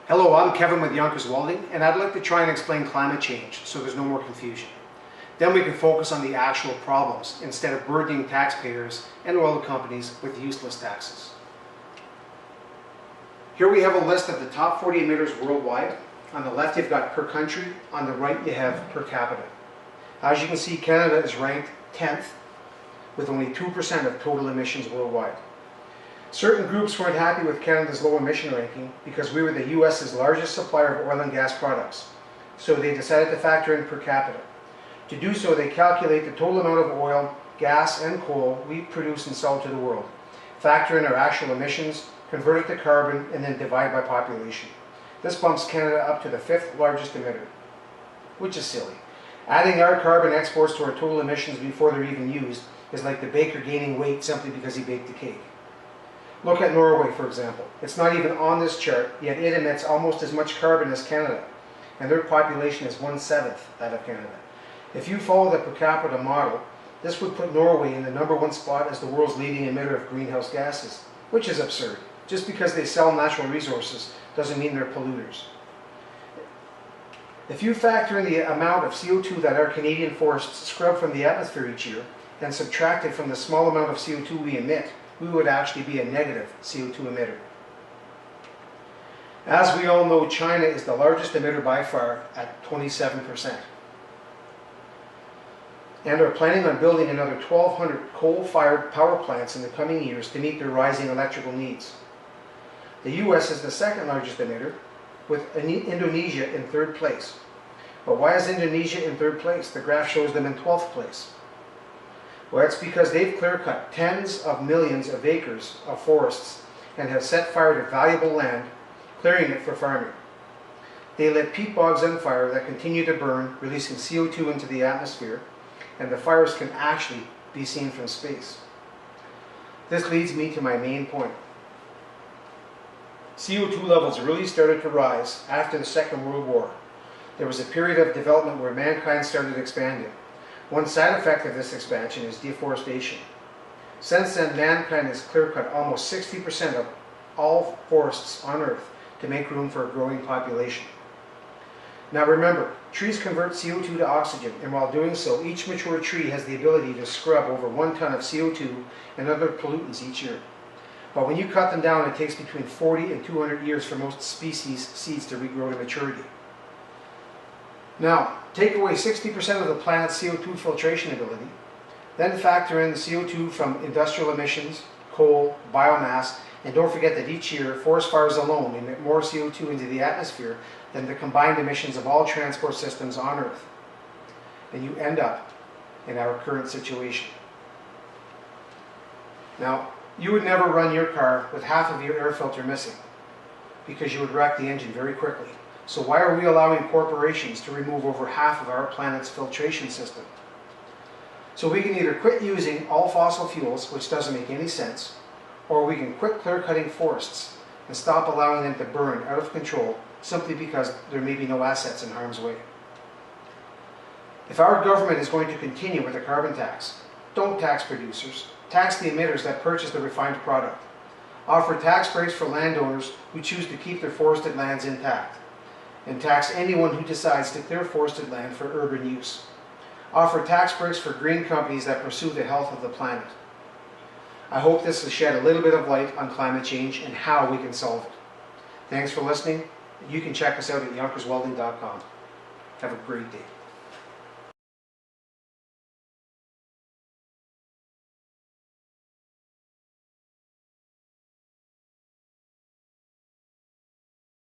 Hello, I'm Kevin with Yonkers Welding, and I'd like to try and explain climate change so there's no more confusion. Then we can focus on the actual problems instead of burdening taxpayers and oil companies with useless taxes. Here we have a list of the top 40 emitters worldwide. On the left you've got per country, on the right you have per capita. As you can see, Canada is ranked 10th with only 2% of total emissions worldwide. Certain groups weren't happy with Canada's low emission ranking because we were the US's largest supplier of oil and gas products. So they decided to factor in per capita. To do so, they calculate the total amount of oil, gas, and coal we produce and sell to the world, factor in our actual emissions, convert it to carbon, and then divide by population. This bumps Canada up to the 5th largest emitter, which is silly. Adding our carbon exports to our total emissions before they're even used is like the baker gaining weight simply because he baked a cake. Look at Norway, for example. It's not even on this chart, yet it emits almost as much carbon as Canada, and their population is 1/7 that of Canada. If you follow the per capita model, this would put Norway in the #1 spot as the world's leading emitter of greenhouse gases, which is absurd. Just because they sell natural resources doesn't mean they're polluters. If you factor in the amount of CO2 that our Canadian forests scrub from the atmosphere each year, and subtract it from the small amount of CO2 we emit, we would actually be a negative CO2 emitter. As we all know, China is the largest emitter by far at 27%. And are planning on building another 1,200 coal-fired power plants in the coming years to meet their rising electrical needs. The US is the second largest emitter, with Indonesia in 3rd place. But why is Indonesia in 3rd place? The graph shows them in 12th place. Well, it's because they've clear-cut tens of millions of acres of forests and have set fire to valuable land, clearing it for farming. They lit peat bogs on fire that continue to burn, releasing CO2 into the atmosphere, and the fires can actually be seen from space. This leads me to my main point. CO2 levels really started to rise after the Second World War. There was a period of development where mankind started expanding. One side effect of this expansion is deforestation. Since then, mankind has clear-cut almost 60% of all forests on Earth to make room for a growing population. Now remember, trees convert CO2 to oxygen, and while doing so, each mature tree has the ability to scrub over 1 ton of CO2 and other pollutants each year. But when you cut them down, it takes between 40 and 200 years for most species seeds to regrow to maturity. Now, take away 60% of the planet's CO2 filtration ability, then factor in the CO2 from industrial emissions, coal, biomass, and don't forget that each year, forest fires alone emit more CO2 into the atmosphere than the combined emissions of all transport systems on Earth. And you end up in our current situation. Now, you would never run your car with half of your air filter missing, because you would wreck the engine very quickly. So why are we allowing corporations to remove over half of our planet's filtration system? So we can either quit using all fossil fuels, which doesn't make any sense, or we can quit clear-cutting forests and stop allowing them to burn out of control simply because there may be no assets in harm's way. If our government is going to continue with a carbon tax, don't tax producers. Tax the emitters that purchase the refined product. Offer tax breaks for landowners who choose to keep their forested lands intact. And tax anyone who decides to clear forested land for urban use. Offer tax breaks for green companies that pursue the health of the planet. I hope this has shed a little bit of light on climate change and how we can solve it. Thanks for listening. You can check us out at yonkerswelding.com. Have a great day.